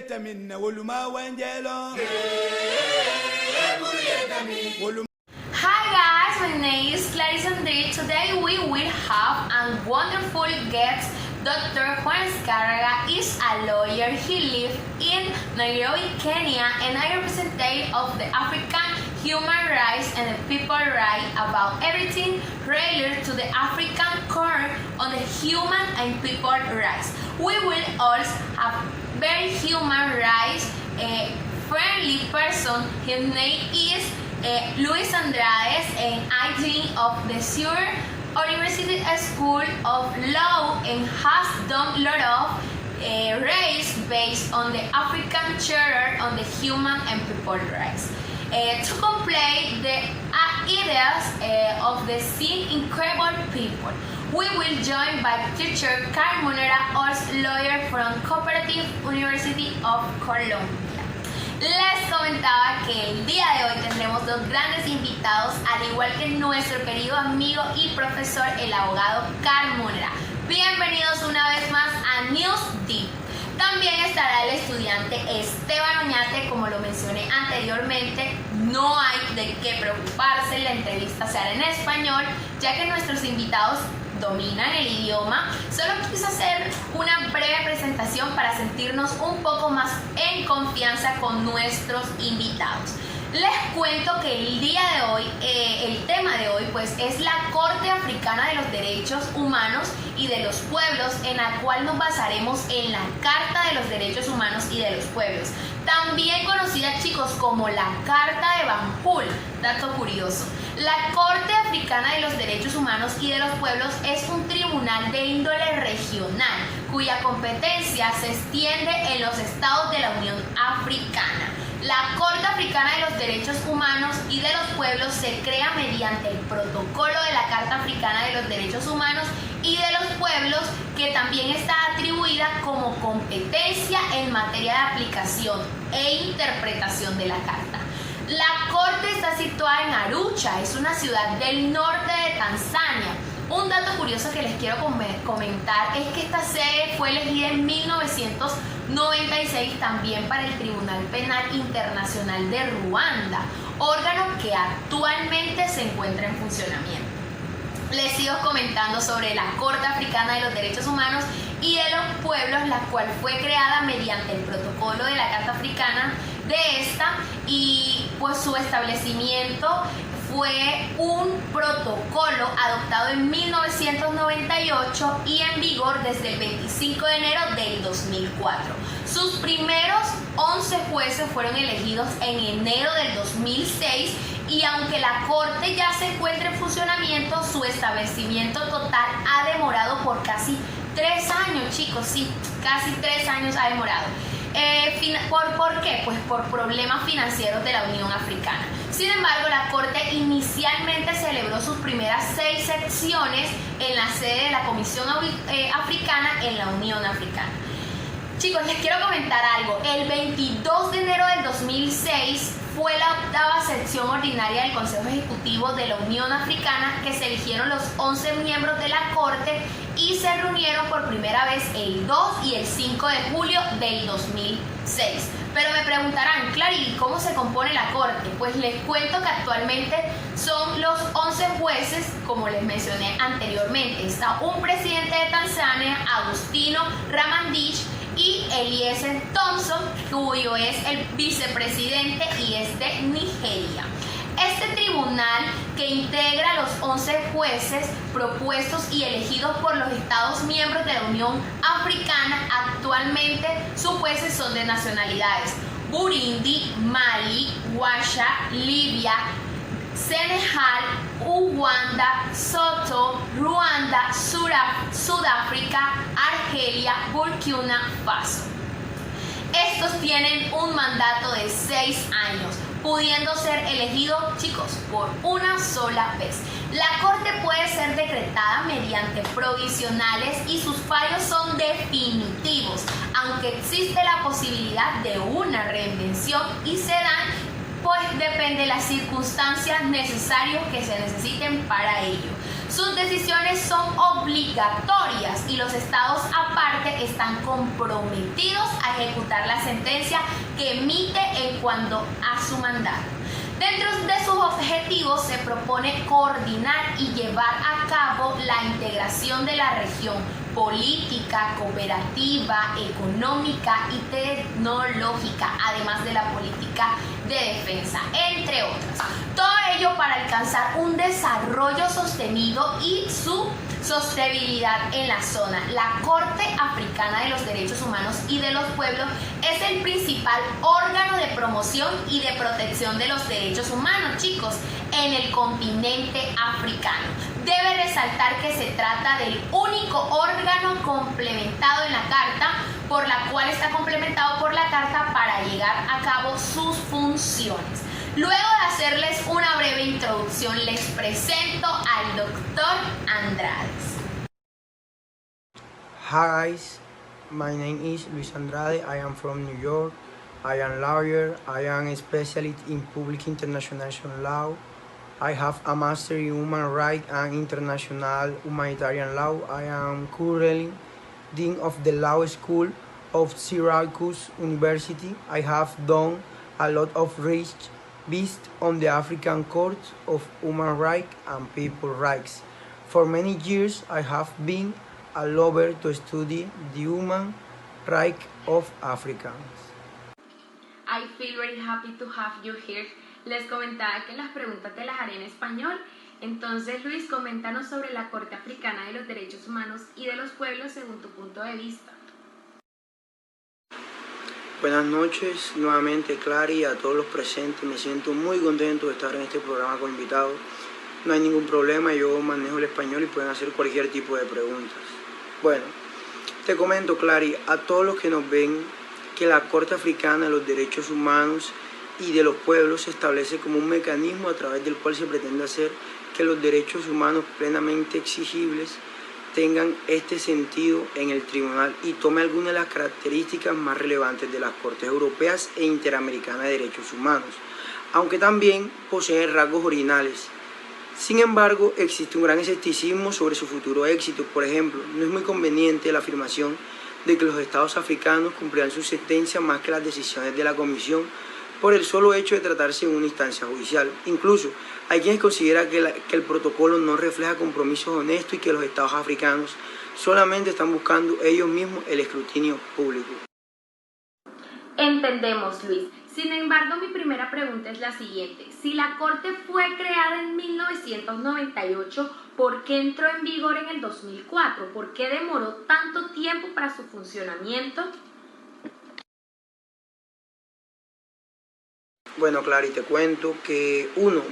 Hi guys, my name is Clarissa Andre. Today we will have a wonderful guest. Dr. Juan Escarraga is a lawyer. He lives in Nairobi, Kenya, and I represent of the African human rights and the people right about everything related to the African Court on the human and people rights. We will also have very human rights, a friendly person. His name is Luis Andrade, and I dean of the Sur University School of Law, and has done a lot of race based on the African Charter on the human and people rights. To complete the ideas of the same incredible people, we will join by teacher Carl Monera, also lawyer from Cooperative University of Colombia. Les comentaba que el día de hoy tendremos dos grandes invitados, al igual que nuestro querido amigo y profesor, el abogado Carl Monera. Bienvenidos una vez más a News Deep. También estará el estudiante Esteban Oñate, como lo mencioné anteriormente. No hay de qué preocuparse, la entrevista se hará en español, ya que nuestros invitados dominan el idioma. Solo quise hacer una breve presentación para sentirnos un poco más en confianza con nuestros invitados. Les cuento que el día de hoy, el tema de hoy pues es la Corte Africana de los Derechos Humanos y de los Pueblos, en la cual nos basaremos en la Carta de los Derechos Humanos y de los Pueblos, también conocida, chicos, como la Carta de Banjul. Dato curioso: la Corte Africana de los Derechos Humanos y de los Pueblos es un tribunal de índole regional cuya competencia se extiende en los estados de la Unión Africana. La Corte Africana de los Derechos Humanos y de los Pueblos se crea mediante el protocolo de la Carta Africana de los Derechos Humanos y de los Pueblos, que también está atribuida como competencia en materia de aplicación e interpretación de la Carta. La Corte está situada en Arusha, es una ciudad del norte de Tanzania. Un dato curioso que les quiero comentar es que esta sede fue elegida en 1996 también para el Tribunal Penal Internacional de Ruanda, órgano que actualmente se encuentra en funcionamiento. Les sigo comentando sobre la Corte Africana de los Derechos Humanos y de los Pueblos, la cual fue creada mediante el protocolo de la Carta Africana de esta, y pues su establecimiento fue un protocolo adoptado en 1998 y en vigor desde el 25 de enero del 2004. Sus primeros 11 jueces fueron elegidos en enero del 2006, y aunque la Corte ya se encuentra en funcionamiento, su establecimiento total ha demorado por casi 3 años, chicos, sí, casi 3 años ha demorado. ¿Por qué? Pues por problemas financieros de la Unión Africana. Sin embargo, la Corte inicialmente celebró sus primeras 6 sesiones en la sede de la Comisión Africana en la Unión Africana. Chicos, les quiero comentar algo. El 22 de enero del 2006 fue la 8ª sesión ordinaria del Consejo Ejecutivo de la Unión Africana, que se eligieron los 11 miembros de la Corte y se reunieron por primera vez el 2 y el 5 de julio del 2006. Pero me preguntarán, Clary, ¿cómo se compone la Corte? Pues les cuento que actualmente son los 11 jueces, como les mencioné anteriormente. Está un presidente de Tanzania, Agustino Ramandich, y Eliezer Thompson, cuyo es el vicepresidente y es de Nigeria. Este tribunal, que integra los 11 jueces propuestos y elegidos por los Estados miembros de la Unión Africana, actualmente sus jueces son de nacionalidades: Burundi, Mali, Guacha, Libia, Senegal, Uganda, Soto, Ruanda, Sudáfrica, Argelia, Burkina Faso. Estos tienen un mandato de 6 años, pudiendo ser elegidos, chicos, por una sola vez. La Corte puede ser decretada mediante provisionales y sus fallos son definitivos, aunque existe la posibilidad de una reinvención y se dan, pues depende de las circunstancias necesarias que se necesiten para ello. Sus decisiones son obligatorias y los estados aparte están comprometidos a ejecutar la sentencia que emite en cuanto a su mandato. Dentro de sus objetivos se propone coordinar y llevar a cabo la integración de la región política, cooperativa, económica y tecnológica, además de la política de defensa, entre otras. Todo ello para alcanzar un desarrollo sostenido y su sostenibilidad en la zona. La Corte Africana de los Derechos Humanos y de los Pueblos es el principal órgano de promoción y de protección de los derechos humanos, chicos, en el continente africano. Debe resaltar que se trata del único órgano complementado en la Carta, por la cual está complementado por la Carta para llevar a cabo sus funciones. Luego de hacerles una breve introducción, les presento al doctor Andrades. Hi guys, my name is Luis Andrade. I am from New York. I am lawyer. I am a specialist in public international law. I have a master in human rights and international humanitarian law. I am currently dean of the law school of Syracuse University. I have done a lot of research based on the African Court of Human Rights and People Rights. For many years, I have been a lover to study the human rights of Africans. I feel very happy to have you here. Les comentaba que las preguntas te las haré en español. Entonces, Luis, coméntanos sobre la Corte Africana de los Derechos Humanos y de los Pueblos según tu punto de vista. Buenas noches nuevamente, Clary, y a todos los presentes. Me siento muy contento de estar en este programa con invitados. No hay ningún problema, yo manejo el español y pueden hacer cualquier tipo de preguntas. Bueno, te comento, Clary, a todos los que nos ven, que la Corte Africana de los Derechos Humanos y de los Pueblos se establece como un mecanismo a través del cual se pretende hacer que los derechos humanos plenamente exigibles tengan este sentido en el tribunal y tome algunas de las características más relevantes de las Cortes Europeas e Interamericanas de Derechos Humanos, aunque también poseen rasgos originales. Sin embargo, existe un gran escepticismo sobre su futuro éxito. Por ejemplo, no es muy conveniente la afirmación de que los estados africanos cumplirán su sentencia más que las decisiones de la Comisión por el solo hecho de tratarse de una instancia judicial. Incluso hay quienes consideran que el protocolo no refleja compromisos honestos y que los estados africanos solamente están buscando ellos mismos el escrutinio público. Entendemos, Luis. Sin embargo, mi primera pregunta es la siguiente. Si la Corte fue creada en 1998, ¿por qué entró en vigor en el 2004? ¿Por qué demoró tanto tiempo para su funcionamiento? Bueno, Clary, te cuento que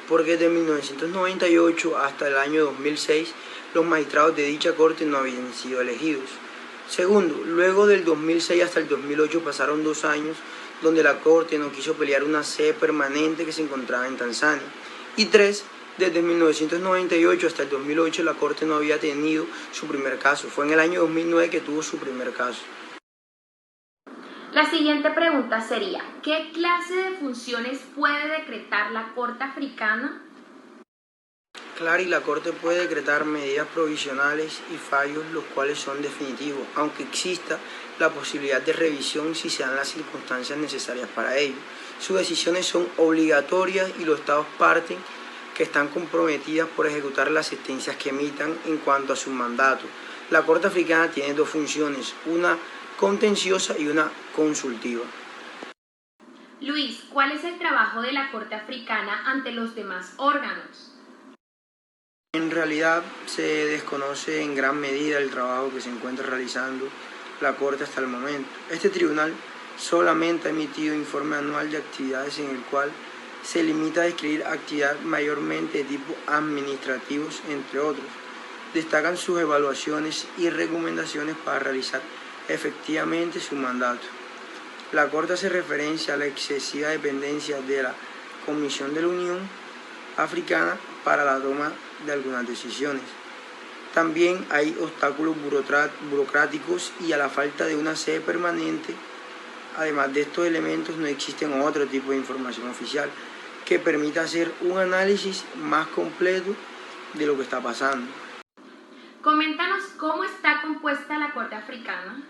porque desde 1998 hasta el año 2006 los magistrados de dicha corte no habían sido elegidos. Segundo, luego del 2006 hasta el 2008 pasaron 2 años donde la corte no quiso pelear una sede permanente que se encontraba en Tanzania. Y 3, desde 1998 hasta el 2008 la corte no había tenido su primer caso. Fue en el año 2009 que tuvo su primer caso. La siguiente pregunta sería, ¿qué clase de funciones puede decretar la Corte Africana? Claro, y la Corte puede decretar medidas provisionales y fallos los cuales son definitivos, aunque exista la posibilidad de revisión si se dan las circunstancias necesarias para ello. Sus decisiones son obligatorias y los estados parten que están comprometidas por ejecutar las sentencias que emitan en cuanto a su mandato. La Corte Africana tiene 2 funciones, una contenciosa y una consultiva. Luis, ¿cuál es el trabajo de la Corte Africana ante los demás órganos? En realidad se desconoce en gran medida el trabajo que se encuentra realizando la Corte hasta el momento. Este tribunal solamente ha emitido informe anual de actividades en el cual se limita a describir actividades mayormente de tipo administrativos, entre otros. Destacan sus evaluaciones y recomendaciones para realizar efectivamente su mandato. La Corte hace referencia a la excesiva dependencia de la Comisión de la Unión Africana para la toma de algunas decisiones. También hay obstáculos burocráticos y a la falta de una sede permanente. Además de estos elementos, no existen otro tipo de información oficial que permita hacer un análisis más completo de lo que está pasando. coméntanos cómo está compuesta la Corte Africana.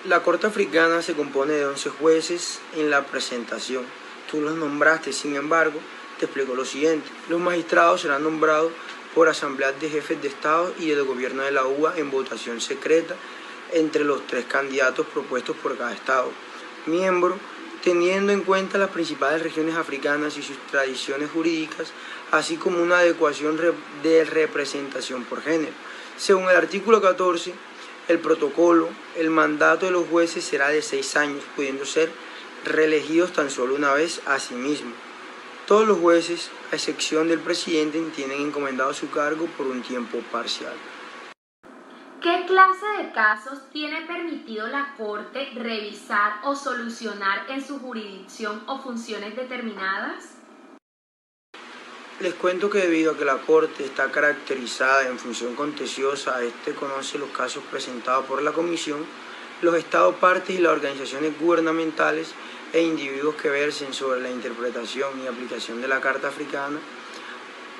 La Corte Africana se compone de 11 jueces en la presentación. Tú los nombraste, sin embargo, te explico lo siguiente. Los magistrados serán nombrados por asambleas de jefes de Estado y del gobierno de la UA en votación secreta entre los 3 candidatos propuestos por cada Estado miembro, teniendo en cuenta las principales regiones africanas y sus tradiciones jurídicas, así como una adecuación de representación por género. Según el artículo 14, el protocolo, el mandato de los jueces será de 6 años, pudiendo ser reelegidos tan solo una vez a sí mismos. Todos los jueces, a excepción del presidente, tienen encomendado su cargo por un tiempo parcial. ¿Qué clase de casos tiene permitido la Corte revisar o solucionar en su jurisdicción o funciones determinadas? Les cuento que debido a que la Corte está caracterizada en función contenciosa, conoce los casos presentados por la Comisión, los Estados partes y las organizaciones gubernamentales e individuos que versen sobre la interpretación y aplicación de la Carta Africana,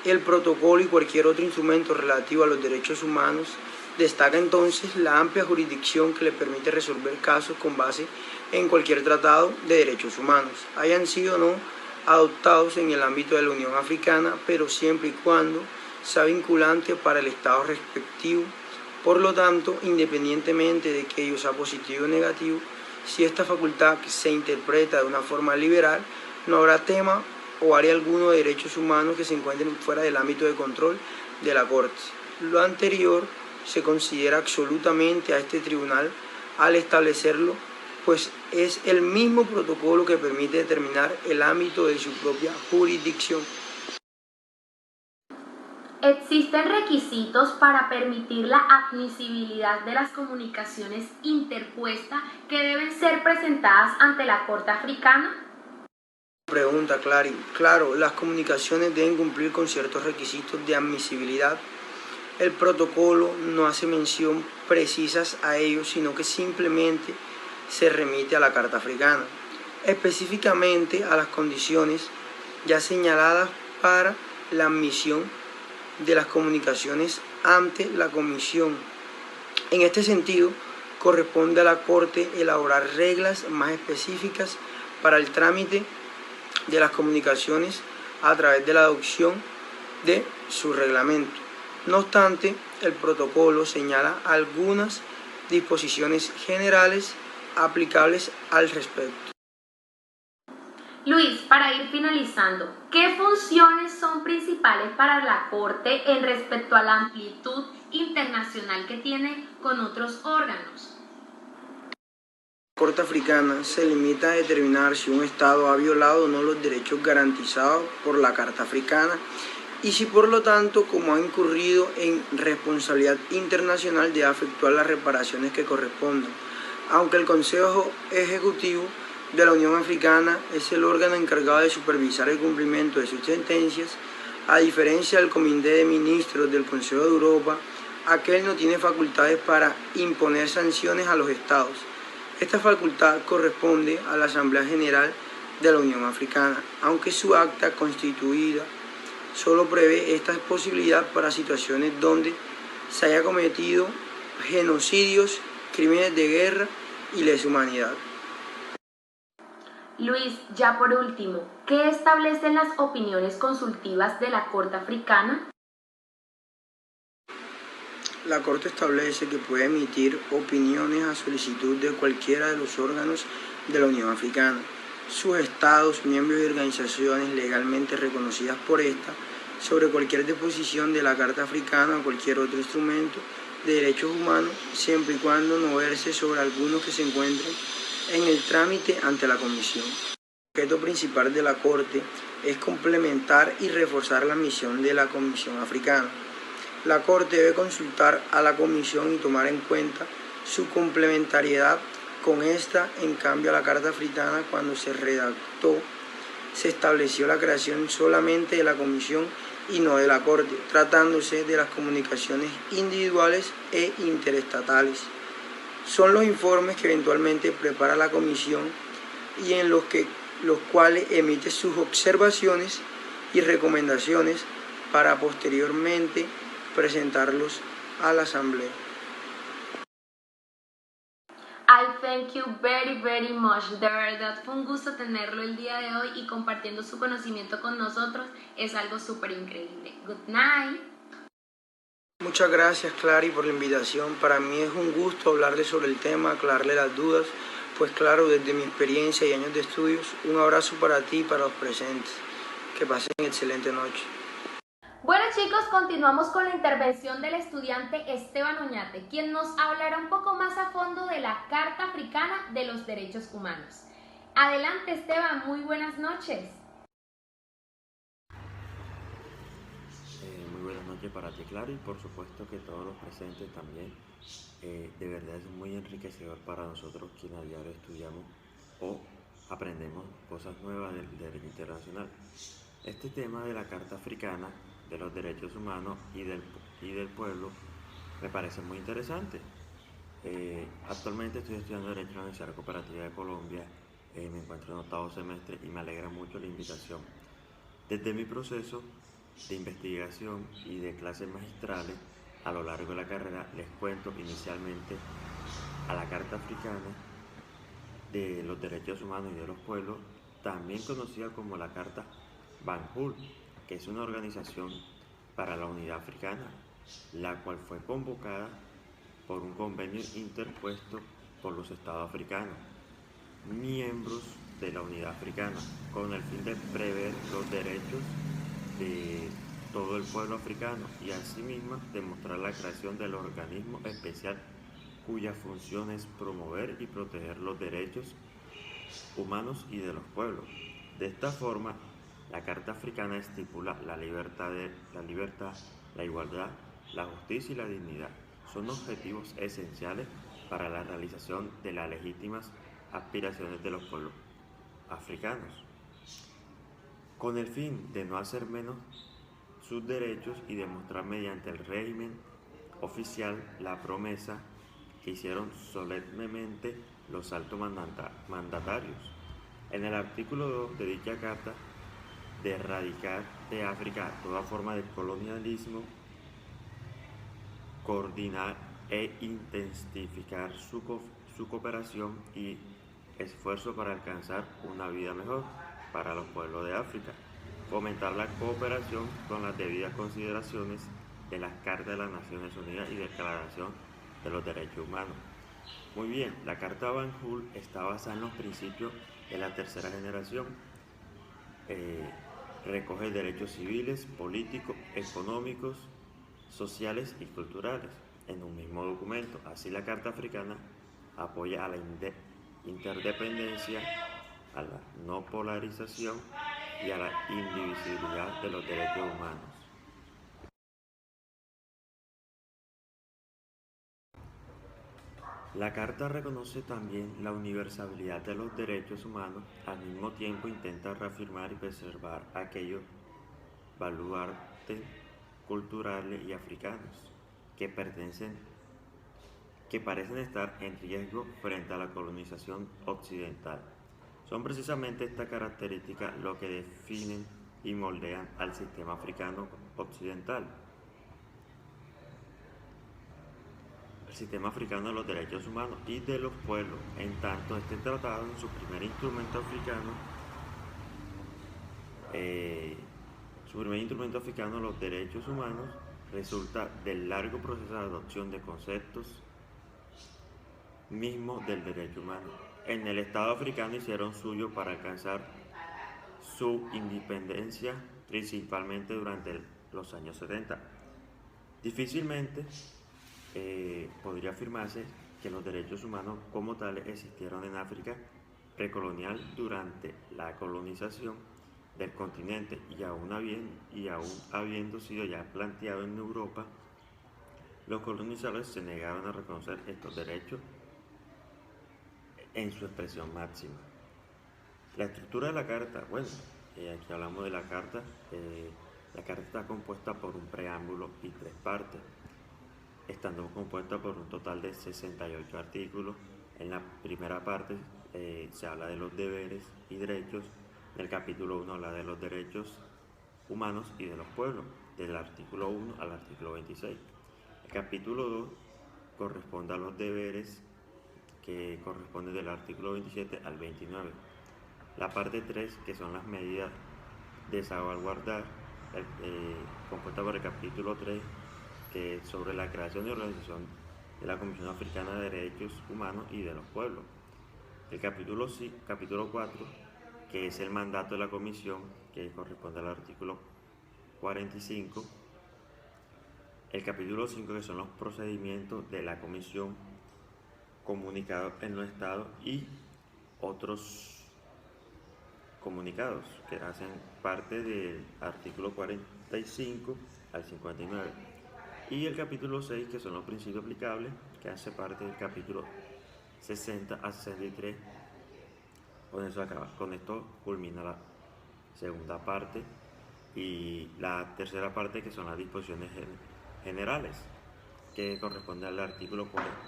el protocolo y cualquier otro instrumento relativo a los derechos humanos. Destaca entonces la amplia jurisdicción que le permite resolver casos con base en cualquier tratado de derechos humanos, hayan sido o no adoptados en el ámbito de la Unión Africana, pero siempre y cuando sea vinculante para el Estado respectivo. Por lo tanto, independientemente de que ello sea positivo o negativo, si esta facultad se interpreta de una forma liberal, no habrá tema o área alguno de derechos humanos que se encuentren fuera del ámbito de control de la Corte. Lo anterior se considera absolutamente a este tribunal al establecerlo, pues es el mismo protocolo que permite determinar el ámbito de su propia jurisdicción. ¿Existen requisitos para permitir la admisibilidad de las comunicaciones interpuestas que deben ser presentadas ante la Corte Africana? Pregunta, Clary. Claro, las comunicaciones deben cumplir con ciertos requisitos de admisibilidad. El protocolo no hace mención precisas a ellos, sino que simplemente se remite a la Carta Africana, específicamente a las condiciones ya señaladas para la admisión de las comunicaciones ante la Comisión. En este sentido, corresponde a la Corte elaborar reglas más específicas para el trámite de las comunicaciones a través de la adopción de su reglamento. No obstante, el protocolo señala algunas disposiciones generales aplicables al respecto. Luis, para ir finalizando, ¿qué funciones son principales para la Corte en respecto a la amplitud internacional que tiene con otros órganos? La Corte Africana se limita a determinar si un Estado ha violado o no los derechos garantizados por la Carta Africana y si por lo tanto, como ha incurrido en responsabilidad internacional, debe efectuar las reparaciones que correspondan. Aunque el Consejo Ejecutivo de la Unión Africana es el órgano encargado de supervisar el cumplimiento de sus sentencias, a diferencia del Comité de Ministros del Consejo de Europa, aquel no tiene facultades para imponer sanciones a los Estados. Esta facultad corresponde a la Asamblea General de la Unión Africana, aunque su acta constituida solo prevé esta posibilidad para situaciones donde se haya cometido genocidios, crímenes de guerra y lesa humanidad. Luis, ya por último, ¿qué establecen las opiniones consultivas de la Corte Africana? La Corte establece que puede emitir opiniones a solicitud de cualquiera de los órganos de la Unión Africana, sus estados, miembros y organizaciones legalmente reconocidas por esta, sobre cualquier disposición de la Carta Africana o cualquier otro instrumento de derechos humanos, siempre y cuando no verse sobre algunos que se encuentren en el trámite ante la Comisión. El objeto principal de la Corte es complementar y reforzar la misión de la Comisión Africana. La Corte debe consultar a la Comisión y tomar en cuenta su complementariedad con esta. En cambio, a la Carta Africana, cuando se redactó, se estableció la creación solamente de la Comisión y no de la Corte, tratándose de las comunicaciones individuales e interestatales. Son los informes que eventualmente prepara la Comisión y en los cuales emite sus observaciones y recomendaciones para posteriormente presentarlos a la Asamblea. I thank you very, very much. De verdad fue un gusto tenerlo el día de hoy y compartiendo su conocimiento con nosotros. Es algo súper increíble. Good night. Muchas gracias, Clary, por la invitación. Para mí es un gusto hablarle sobre el tema, aclararle las dudas. Pues claro, desde mi experiencia y años de estudios, un abrazo para ti y para los presentes. Que pasen excelente noche. Bueno chicos, continuamos con la intervención del estudiante Esteban Oñate, quien nos hablará un poco más a fondo de la Carta Africana de los Derechos Humanos. Adelante Esteban, muy buenas noches. Muy buenas noches para ti, Clara, y por supuesto que todos los presentes también. De verdad es muy enriquecedor para nosotros quienes a diario estudiamos o aprendemos cosas nuevas del derecho internacional. Este tema de la Carta Africana de los Derechos Humanos y del Pueblo me parece muy interesante. Actualmente estoy estudiando Derecho en la Universidad Cooperativa de Colombia, me encuentro en octavo semestre y me alegra mucho la invitación. Desde mi proceso de investigación y de clases magistrales a lo largo de la carrera les cuento inicialmente a la Carta Africana de los Derechos Humanos y de los Pueblos, también conocida como la Carta Banjul, que es una organización para la unidad africana, la cual fue convocada por un convenio interpuesto por los estados africanos, miembros de la unidad africana, con el fin de prever los derechos de todo el pueblo africano y asimismo demostrar la creación del organismo especial cuya función es promover y proteger los derechos humanos y de los pueblos. De esta forma, la Carta Africana estipula la libertad, la igualdad, la justicia y la dignidad. Son objetivos esenciales para la realización de las legítimas aspiraciones de los pueblos africanos, con el fin de no hacer menos sus derechos y demostrar mediante el régimen oficial la promesa que hicieron solemnemente los altos mandatarios. En el artículo 2 de dicha carta, de erradicar de África toda forma de colonialismo, coordinar e intensificar su cooperación y esfuerzo para alcanzar una vida mejor para los pueblos de África, fomentar la cooperación con las debidas consideraciones de las Cartas de las Naciones Unidas y Declaración de los Derechos Humanos. Muy bien, la Carta Banjul está basada en los principios de la tercera generación. Recoge derechos civiles, políticos, económicos, sociales y culturales en un mismo documento. Así la Carta Africana apoya a la interdependencia, a la no polarización y a la indivisibilidad de los derechos humanos. La Carta reconoce también la universalidad de los derechos humanos, al mismo tiempo intenta reafirmar y preservar aquellos baluartes culturales y africanos que parecen estar en riesgo frente a la colonización occidental. Son precisamente estas características lo que definen y moldean al sistema africano occidental. El sistema africano de los derechos humanos y de los pueblos, en tanto este tratado en su primer instrumento africano, los derechos humanos, resulta del largo proceso de adopción de conceptos mismos del derecho humano. En el Estado africano hicieron suyo para alcanzar su independencia, principalmente durante los años 70. Difícilmente podría afirmarse que los derechos humanos como tales existieron en África precolonial durante la colonización del continente y aún habiendo sido ya planteado en Europa, los colonizadores se negaron a reconocer estos derechos en su expresión máxima. La estructura de la carta, aquí hablamos de la carta. La carta está compuesta por un preámbulo y 3 partes, estando compuesta por un total de 68 artículos. En la primera parte se habla de los deberes y derechos. En el capítulo 1 habla de los derechos humanos y de los pueblos, del artículo 1 al artículo 26. El capítulo 2 corresponde a los deberes, que corresponde del artículo 27 al 29. La parte 3, que son las medidas de salvaguardar, compuesta por el capítulo 3, que es sobre la creación y organización de la Comisión Africana de Derechos Humanos y de los Pueblos. El capítulo 4, que es el mandato de la comisión, que corresponde al artículo 45. El capítulo 5, que son los procedimientos de la comisión comunicados en los estados y otros comunicados que hacen parte del artículo 45 al 59. Y el capítulo 6, que son los principios aplicables, que hace parte del capítulo 60 a 63. Con eso acaba. Con esto culmina la segunda parte y la tercera parte, que son las disposiciones generales, que corresponde al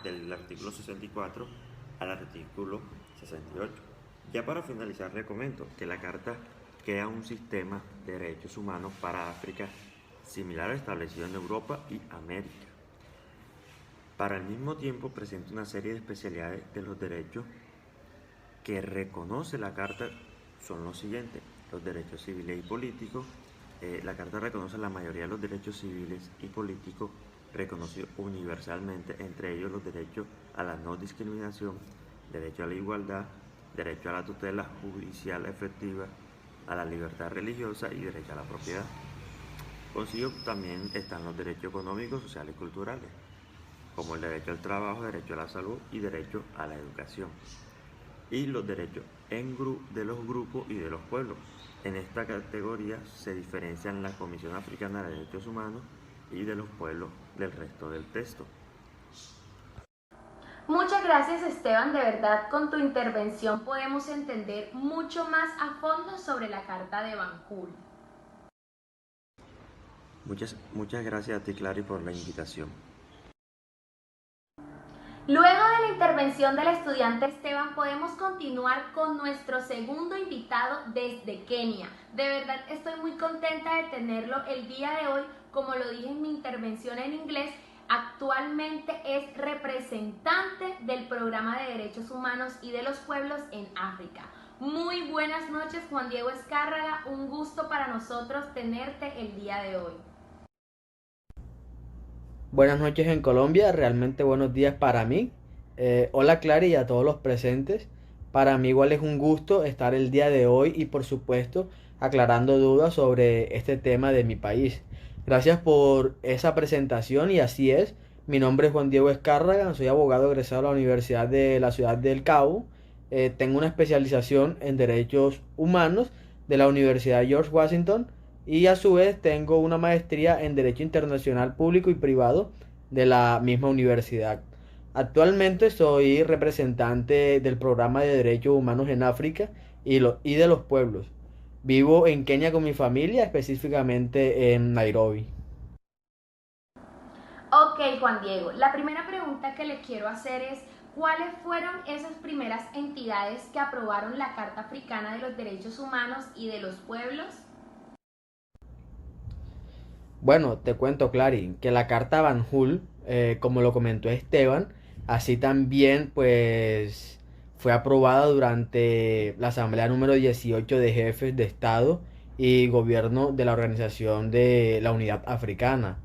del artículo 64 al artículo 68. Ya para finalizar, les comento que la Carta crea un sistema de derechos humanos para África similar al establecido en Europa y América. Para el mismo tiempo presenta una serie de especialidades de los derechos que reconoce la Carta. Son los siguientes: los derechos civiles y políticos. La Carta reconoce la mayoría de los derechos civiles y políticos reconocidos universalmente, entre ellos los derechos a la no discriminación, derecho a la igualdad, derecho a la tutela judicial efectiva, a la libertad religiosa y derecho a la propiedad. Consigo también están los derechos económicos, sociales y culturales, como el derecho al trabajo, derecho a la salud y derecho a la educación. Y los derechos de los grupos y de los pueblos. En esta categoría se diferencian la Comisión Africana de Derechos Humanos y de los pueblos del resto del texto. Muchas gracias, Esteban. De verdad, con tu intervención podemos entender mucho más a fondo sobre la Carta de Banjul. Muchas gracias a ti, Clary, por la invitación. Luego de la intervención del estudiante Esteban, podemos continuar con nuestro segundo invitado desde Kenia. De verdad estoy muy contenta de tenerlo el día de hoy. Como lo dije en mi intervención en inglés, actualmente es representante del Programa de Derechos Humanos y de los Pueblos en África. Muy buenas noches, Juan Diego Escárraga. Un gusto para nosotros tenerte el día de hoy. Buenas noches en Colombia, realmente buenos días para mí. Hola Clara y a todos los presentes. Para mí igual es un gusto estar el día de hoy y por supuesto aclarando dudas sobre este tema de mi país. Gracias por esa presentación y así es. Mi nombre es Juan Diego Escárraga, soy abogado egresado de la Universidad de la Ciudad del Cabo. Tengo una especialización en Derechos Humanos de la Universidad George Washington. Y a su vez tengo una maestría en Derecho Internacional Público y Privado de la misma universidad. Actualmente soy representante del Programa de Derechos Humanos en África y de los pueblos. Vivo en Kenia con mi familia, específicamente en Nairobi. Ok, Juan Diego, la primera pregunta que le quiero hacer es: ¿cuáles fueron esas primeras entidades que aprobaron la Carta Africana de los Derechos Humanos y de los Pueblos? Bueno, te cuento, Clary, que la Carta Banjul, como lo comentó Esteban, así también pues fue aprobada durante la Asamblea número 18 de Jefes de Estado y Gobierno de la Organización de la Unidad Africana,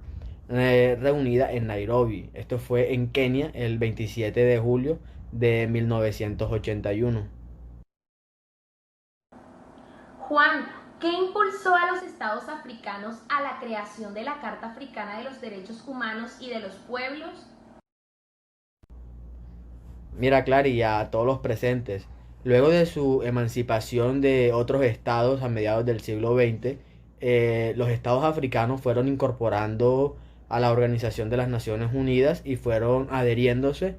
reunida en Nairobi. Esto fue en Kenia el 27 de julio de 1981. Juan, ¿qué impulsó a los estados africanos a la creación de la Carta Africana de los Derechos Humanos y de los Pueblos? Mira, Clary, y a todos los presentes, luego de su emancipación de otros estados a mediados del siglo XX, los estados africanos fueron incorporando a la Organización de las Naciones Unidas y fueron adheriéndose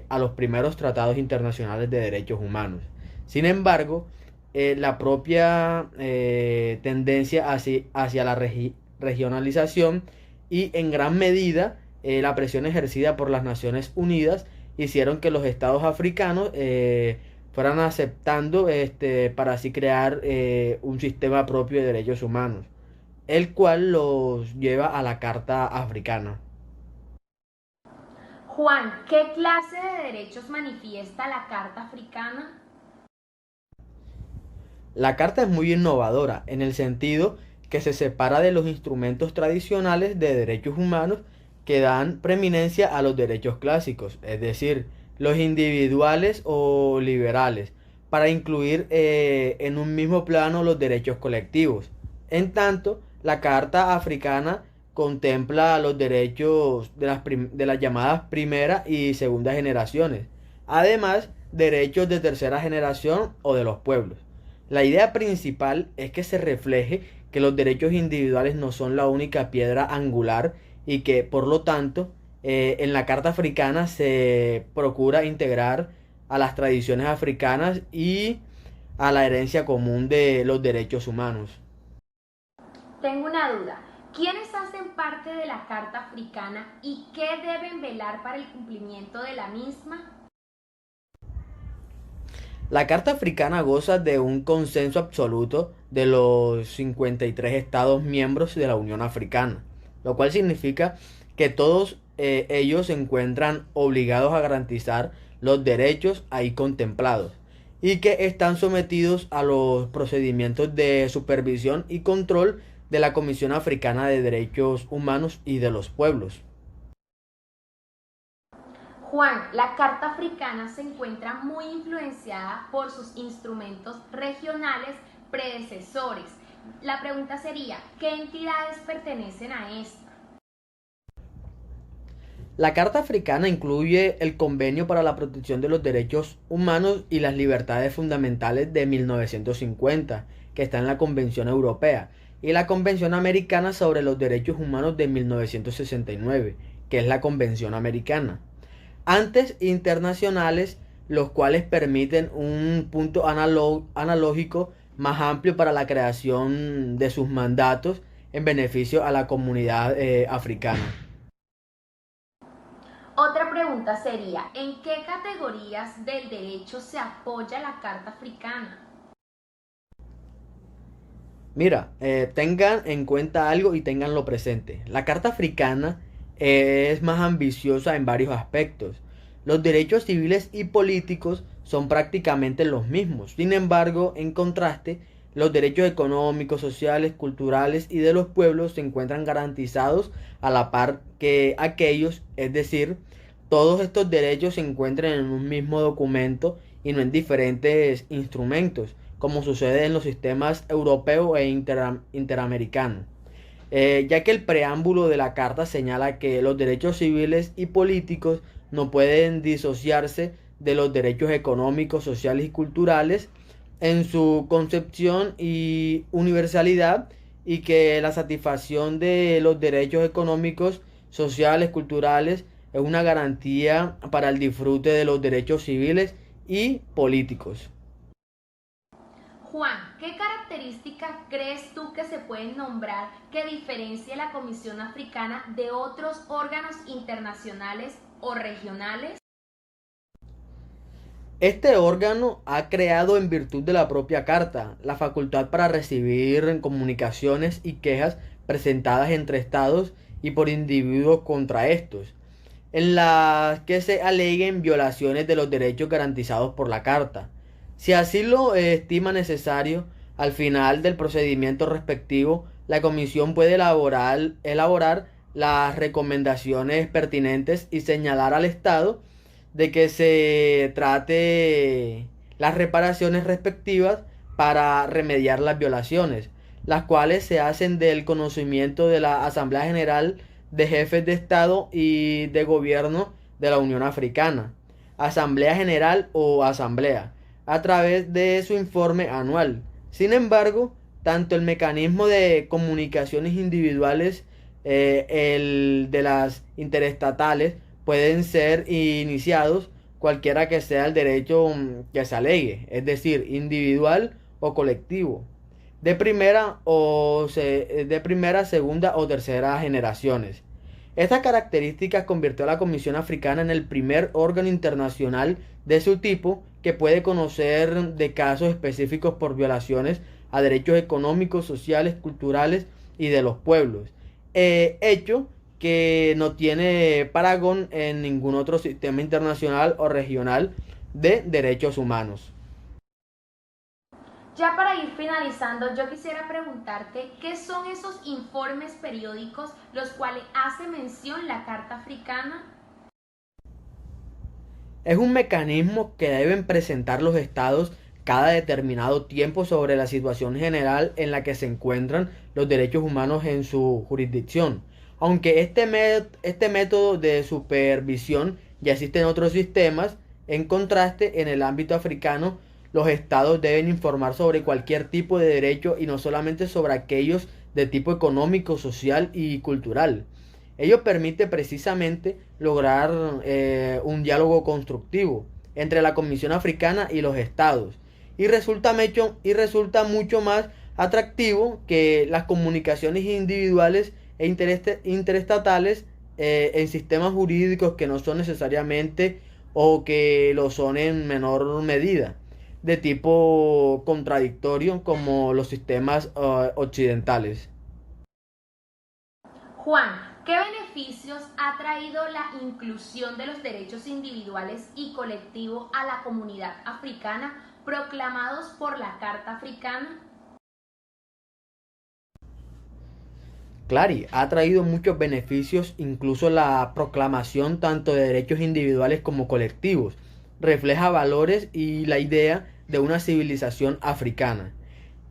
a los primeros tratados internacionales de derechos humanos. Sin embargo, la propia tendencia hacia la regionalización y en gran medida la presión ejercida por las Naciones Unidas hicieron que los estados africanos fueran aceptando para así crear un sistema propio de derechos humanos, el cual los lleva a la Carta Africana. Juan, ¿qué clase de derechos manifiesta la Carta Africana? La carta es muy innovadora en el sentido que se separa de los instrumentos tradicionales de derechos humanos que dan preeminencia a los derechos clásicos, es decir, los individuales o liberales, para incluir en un mismo plano los derechos colectivos. En tanto, la Carta Africana contempla los derechos de las llamadas primera y segunda generaciones, además derechos de tercera generación o de los pueblos. La idea principal es que se refleje que los derechos individuales no son la única piedra angular y que, por lo tanto, en la Carta Africana se procura integrar a las tradiciones africanas y a la herencia común de los derechos humanos. Tengo una duda. ¿Quiénes hacen parte de la Carta Africana y qué deben velar para el cumplimiento de la misma? La Carta Africana goza de un consenso absoluto de los 53 Estados miembros de la Unión Africana, lo cual significa que todos ellos se encuentran obligados a garantizar los derechos ahí contemplados y que están sometidos a los procedimientos de supervisión y control de la Comisión Africana de Derechos Humanos y de los Pueblos. Juan, la Carta Africana se encuentra muy influenciada por sus instrumentos regionales predecesores. La pregunta sería, ¿qué entidades pertenecen a esta? La Carta Africana incluye el Convenio para la Protección de los Derechos Humanos y las Libertades Fundamentales de 1950, que está en la Convención Europea, y la Convención Americana sobre los Derechos Humanos de 1969, que es la Convención Americana. Antes internacionales, los cuales permiten un punto analógico más amplio para la creación de sus mandatos en beneficio a la comunidad africana. Otra pregunta sería, ¿en qué categorías del derecho se apoya la Carta Africana? Mira, tengan en cuenta algo y tenganlo presente. La Carta Africana es más ambiciosa en varios aspectos. Los derechos civiles y políticos son prácticamente los mismos. Sin embargo, en contraste, los derechos económicos, sociales, culturales y de los pueblos se encuentran garantizados a la par que aquellos, es decir, todos estos derechos se encuentran en un mismo documento y no en diferentes instrumentos, como sucede en los sistemas europeo e interamericano. Ya que el preámbulo de la Carta señala que los derechos civiles y políticos no pueden disociarse de los derechos económicos, sociales y culturales en su concepción y universalidad, y que la satisfacción de los derechos económicos, sociales, culturales es una garantía para el disfrute de los derechos civiles y políticos. Juan, ¿qué características crees tú que se pueden nombrar que diferencie la Comisión Africana de otros órganos internacionales o regionales? Este órgano ha creado, en virtud de la propia Carta, la facultad para recibir comunicaciones y quejas presentadas entre estados y por individuos contra estos, en las que se aleguen violaciones de los derechos garantizados por la Carta. Si así lo estima necesario, al final del procedimiento respectivo, la Comisión puede elaborar las recomendaciones pertinentes y señalar al Estado de que se trate las reparaciones respectivas para remediar las violaciones, las cuales se hacen del conocimiento de la Asamblea General de Jefes de Estado y de Gobierno de la Unión Africana, Asamblea General o Asamblea, a través de su informe anual. Sin embargo, tanto el mecanismo de comunicaciones individuales, el de las interestatales, pueden ser iniciados cualquiera que sea el derecho que se alegue, es decir, individual o colectivo, de primera, segunda o tercera generaciones. Esta característica convirtió a la Comisión Africana en el primer órgano internacional de su tipo que puede conocer de casos específicos por violaciones a derechos económicos, sociales, culturales y de los pueblos, hecho que no tiene parangón en ningún otro sistema internacional o regional de derechos humanos. Ya para ir finalizando, yo quisiera preguntarte qué son esos informes periódicos los cuales hace mención la Carta Africana. Es un mecanismo que deben presentar los estados cada determinado tiempo sobre la situación general en la que se encuentran los derechos humanos en su jurisdicción. Aunque este método de supervisión ya existe en otros sistemas, en contraste, en el ámbito africano, los estados deben informar sobre cualquier tipo de derecho y no solamente sobre aquellos de tipo económico, social y cultural. Ello permite precisamente lograr un diálogo constructivo entre la Comisión Africana y los estados y resulta mucho más atractivo que las comunicaciones individuales e interestatales en sistemas jurídicos que no son necesariamente o que lo son en menor medida de tipo contradictorio como los sistemas occidentales. Juan, ¿qué beneficios ha traído la inclusión de los derechos individuales y colectivos a la comunidad africana proclamados por la Carta Africana? Clary, ha traído muchos beneficios, incluso la proclamación tanto de derechos individuales como colectivos. Refleja valores y la idea de una civilización africana.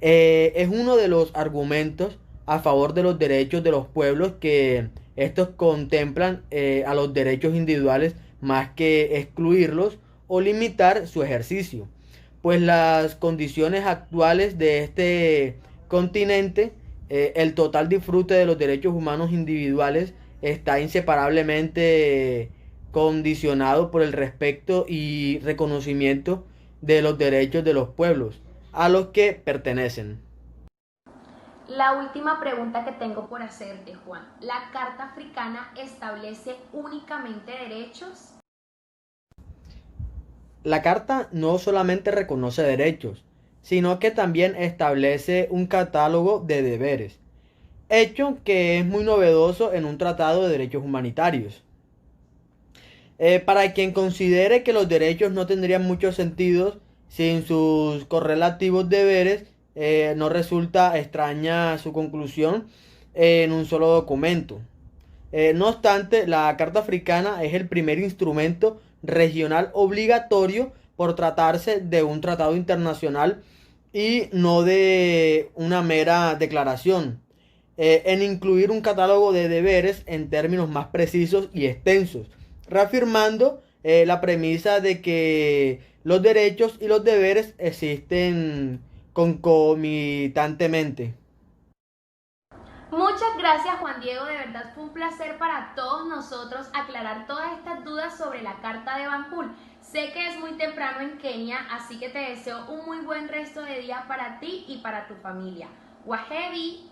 Es uno de los argumentos a favor de los derechos de los pueblos que estos contemplan a los derechos individuales más que excluirlos o limitar su ejercicio, pues las condiciones actuales de este continente, el total disfrute de los derechos humanos individuales está inseparablemente condicionado por el respeto y reconocimiento de los derechos de los pueblos a los que pertenecen. La última pregunta que tengo por hacerte, Juan. ¿La Carta Africana establece únicamente derechos? La Carta no solamente reconoce derechos, sino que también establece un catálogo de deberes, hecho que es muy novedoso en un tratado de derechos humanitarios. Para quien considere que los derechos no tendrían mucho sentido sin sus correlativos deberes, no resulta extraña su conclusión en un solo documento. No obstante, la Carta Africana es el primer instrumento regional obligatorio por tratarse de un tratado internacional y no de una mera declaración, en incluir un catálogo de deberes en términos más precisos y extensos, reafirmando la premisa de que los derechos y los deberes existen concomitantemente. Muchas gracias, Juan Diego, de verdad fue un placer para todos nosotros aclarar todas estas dudas sobre la Carta de Banjul. Sé que es muy temprano en Kenia, así que te deseo un muy buen resto de día para ti y para tu familia. Wahebi.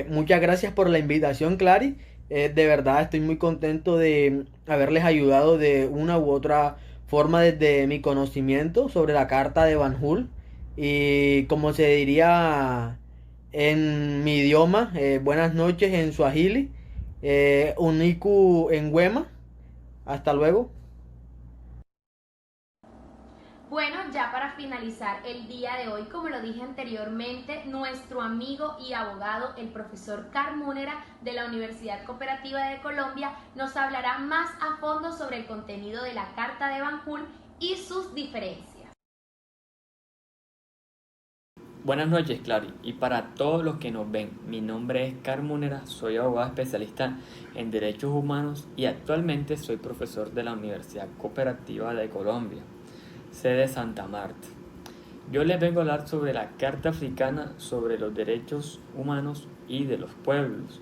Muchas gracias por la invitación, Clary. De verdad estoy muy contento de haberles ayudado de una u otra forma desde mi conocimiento sobre la Carta de Banjul. Y como se diría en mi idioma, buenas noches en Swahili, Uniku en Wema. Hasta luego. Bueno, ya para finalizar el día de hoy, como lo dije anteriormente, nuestro amigo y abogado, el profesor Carmúnera de la Universidad Cooperativa de Colombia, nos hablará más a fondo sobre el contenido de la Carta de Banjul y sus diferencias. Buenas noches, Clary, y para todos los que nos ven, mi nombre es Carmúnera, soy abogado especialista en Derechos Humanos y actualmente soy profesor de la Universidad Cooperativa de Colombia, sede Santa Marta. Yo les vengo a hablar sobre la Carta Africana sobre los Derechos Humanos y de los Pueblos,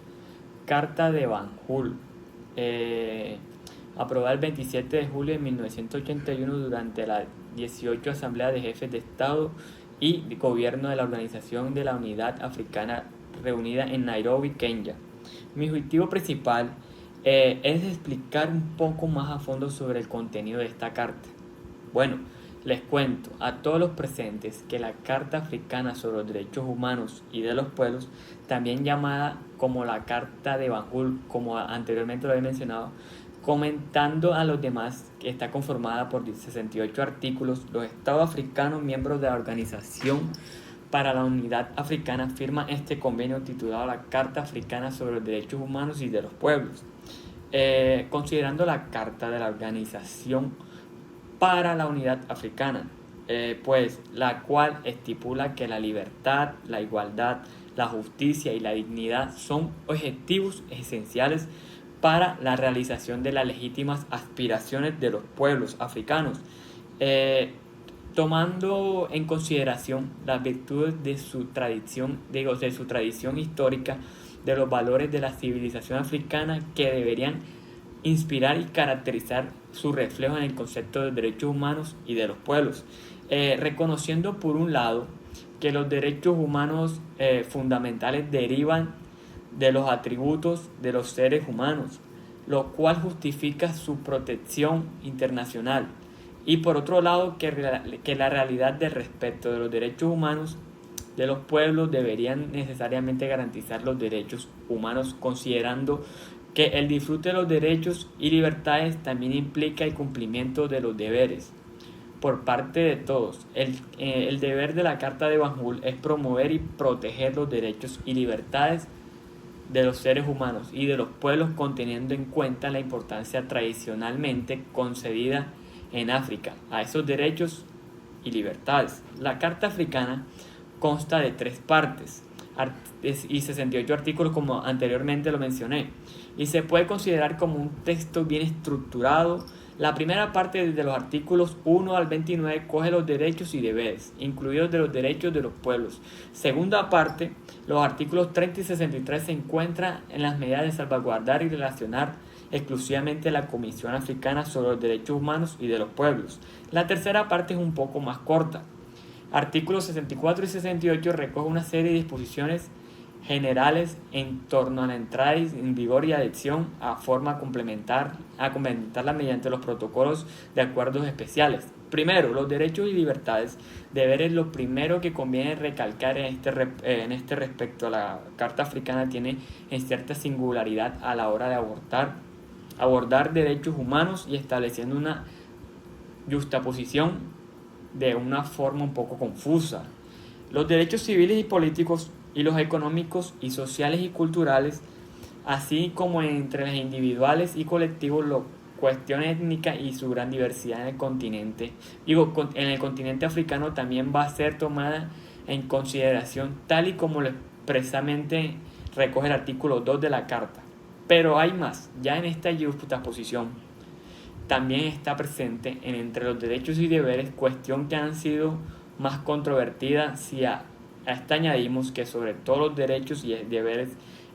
Carta de Banjul, aprobada el 27 de julio de 1981 durante la 18 Asamblea de Jefes de Estado y Gobierno de la Organización de la Unidad Africana reunida en Nairobi, Kenia. Mi objetivo principal es explicar un poco más a fondo sobre el contenido de esta carta. Bueno, Les cuento a todos los presentes que la Carta Africana sobre los Derechos Humanos y de los Pueblos, también llamada como la Carta de Banjul, como anteriormente lo he mencionado, comentando a los demás que está conformada por 68 artículos, los estados africanos miembros de la Organización para la Unidad Africana firman este convenio titulado la Carta Africana sobre los Derechos Humanos y de los Pueblos. Considerando la Carta de la Organización para la Unidad Africana, pues la cual estipula que la libertad, la igualdad, la justicia y la dignidad son objetivos esenciales para la realización de las legítimas aspiraciones de los pueblos africanos, tomando en consideración las virtudes de su tradición, de su tradición histórica, de los valores de la civilización africana que deberían inspirar y caracterizar su reflejo en el concepto de derechos humanos y de los pueblos, reconociendo por un lado que los derechos humanos fundamentales derivan de los atributos de los seres humanos, lo cual justifica su protección internacional, y por otro lado que la realidad del respeto de los derechos humanos de los pueblos deberían necesariamente garantizar los derechos humanos, considerando que el disfrute de los derechos y libertades también implica el cumplimiento de los deberes por parte de todos. El deber de la Carta de Banjul es promover y proteger los derechos y libertades de los seres humanos y de los pueblos, conteniendo en cuenta la importancia tradicionalmente concedida en África a esos derechos y libertades. La Carta Africana consta de 3 partes y 68 artículos, como anteriormente lo mencioné, y se puede considerar como un texto bien estructurado. La primera parte, desde los artículos 1 al 29, coge los derechos y deberes, incluidos de los derechos de los pueblos. Segunda parte, los artículos 30 y 63 se encuentran en las medidas de salvaguardar y relacionar exclusivamente la Comisión Africana sobre los Derechos Humanos y de los Pueblos. La tercera parte es un poco más corta. Artículos 64 y 68 recoge una serie de disposiciones generales en torno a la entrada en vigor y adhesión a forma complementarla mediante los protocolos de acuerdos especiales. Primero, los derechos y libertades. Deberes, lo primero que conviene recalcar en este respecto a la Carta Africana tiene en cierta singularidad a la hora de abordar derechos humanos y estableciendo una justaposición de una forma un poco confusa. Los derechos civiles y políticos y los económicos y sociales y culturales, así como entre los individuales y colectivos, la cuestión étnica y su gran diversidad en el continente. En el continente africano también va a ser tomada en consideración, tal y como lo expresamente recoge el artículo 2 de la Carta. Pero hay más, ya en esta justaposición también está presente entre los derechos y deberes, cuestión que han sido más controvertida si a esta añadimos que sobre todos los derechos y deberes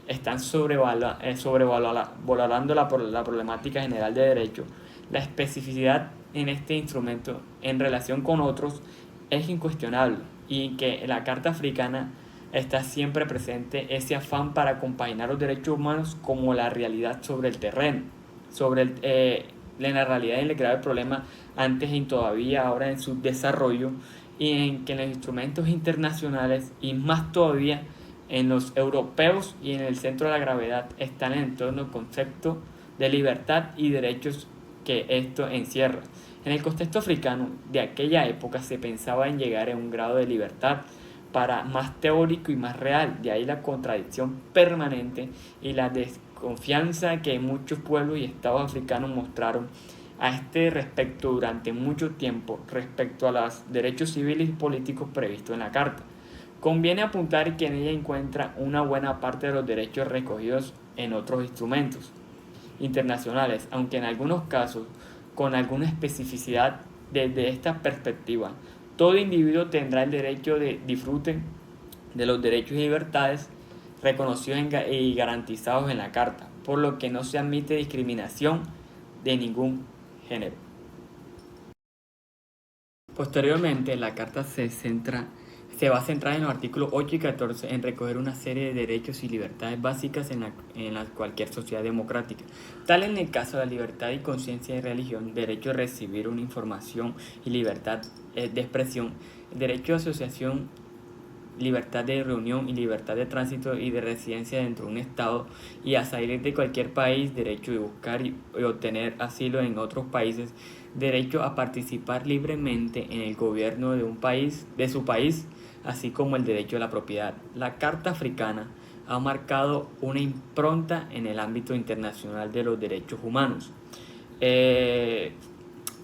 están sobrevalorando la problemática general de derecho. La especificidad en este instrumento en relación con otros es incuestionable, y que en la Carta Africana está siempre presente ese afán para compaginar los derechos humanos como la realidad sobre el terreno, en la realidad y el grave problema antes y todavía ahora en su desarrollo, y en que los instrumentos internacionales y más todavía en los europeos y en el centro de la gravedad están en torno al concepto de libertad y derechos que esto encierra. En el contexto africano de aquella época se pensaba en llegar a un grado de libertad para más teórico y más real, de ahí la contradicción permanente y la desconfianza que muchos pueblos y estados africanos mostraron a este respecto durante mucho tiempo respecto a los derechos civiles y políticos previstos en la Carta. Conviene apuntar que en ella encuentra una buena parte de los derechos recogidos en otros instrumentos internacionales, aunque en algunos casos con alguna especificidad. Desde esta perspectiva, todo individuo tendrá el derecho de disfrute de los derechos y libertades reconocidos y garantizados en la Carta, por lo que no se admite discriminación de ningún género. Posteriormente, la Carta se centra se va a centrar en los artículos 8 y 14 en recoger una serie de derechos y libertades básicas en cualquier sociedad democrática, tal en el caso de la libertad y conciencia y religión, derecho a recibir una información y libertad de expresión, derecho de asociación, libertad de reunión y libertad de tránsito y de residencia dentro de un estado y a salir de cualquier país, derecho de buscar y obtener asilo en otros países, derecho a participar libremente en el gobierno de su país, así como el derecho a la propiedad. La Carta Africana ha marcado una impronta en el ámbito internacional de los derechos humanos.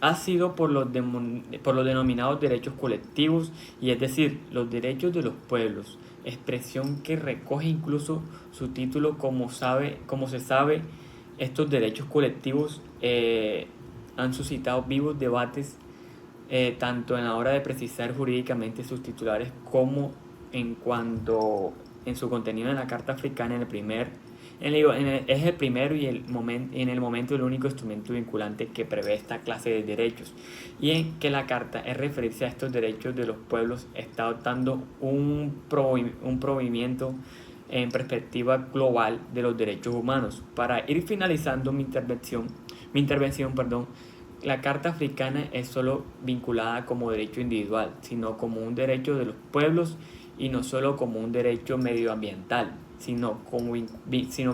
Ha sido por los denominados derechos colectivos, y es decir, los derechos de los pueblos, expresión que recoge incluso su título. Como se sabe, estos derechos colectivos han suscitado vivos debates tanto en la hora de precisar jurídicamente sus titulares como en su contenido en la Carta Africana. Es el primero y en el momento el único instrumento vinculante que prevé esta clase de derechos, y en que la Carta es referirse a estos derechos de los pueblos, está adoptando un provimiento en perspectiva global de los derechos humanos. Para ir finalizando mi intervención, la Carta Africana es solo vinculada como derecho individual, sino como un derecho de los pueblos, y no solo como un derecho medioambiental, sino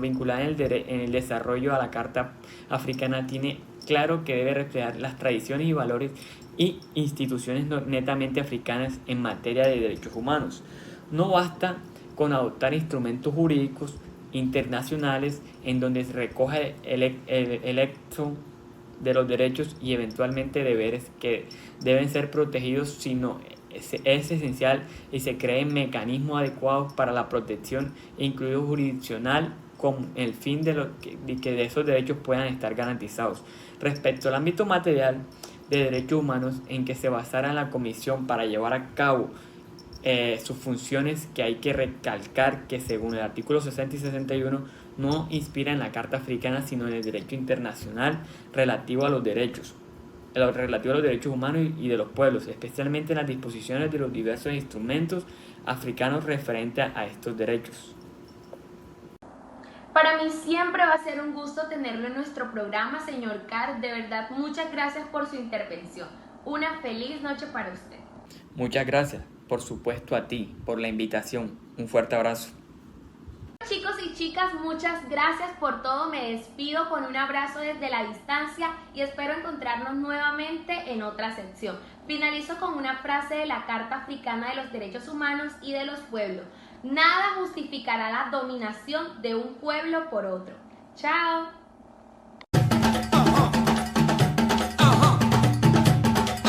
vinculada en el desarrollo. A la Carta Africana tiene claro que debe reflejar las tradiciones y valores y instituciones netamente africanas en materia de derechos humanos. No basta con adoptar instrumentos jurídicos internacionales en donde se recoge el hecho de los derechos y eventualmente deberes que deben ser protegidos, sino es esencial y se creen mecanismos adecuados para la protección, incluido jurisdiccional, con el fin de que esos derechos puedan estar garantizados. Respecto al ámbito material de derechos humanos en que se basara la Comisión para llevar a cabo sus funciones, que hay que recalcar que según el artículo 60 y 61 no inspira en la Carta Africana, sino en el derecho internacional relativo a los derechos humanos y de los pueblos, especialmente en las disposiciones de los diversos instrumentos africanos referentes a estos derechos. Para mí siempre va a ser un gusto tenerlo en nuestro programa, señor Carr. De verdad, muchas gracias por su intervención. Una feliz noche para usted. Muchas gracias, por supuesto, a ti por la invitación. Un fuerte abrazo. Chicos y chicas, muchas gracias por todo. Me despido con un abrazo desde la distancia y espero encontrarnos nuevamente en otra sección. Finalizo con una frase de la Carta Africana de los Derechos Humanos y de los Pueblos. Nada justificará la dominación de un pueblo por otro. Chao.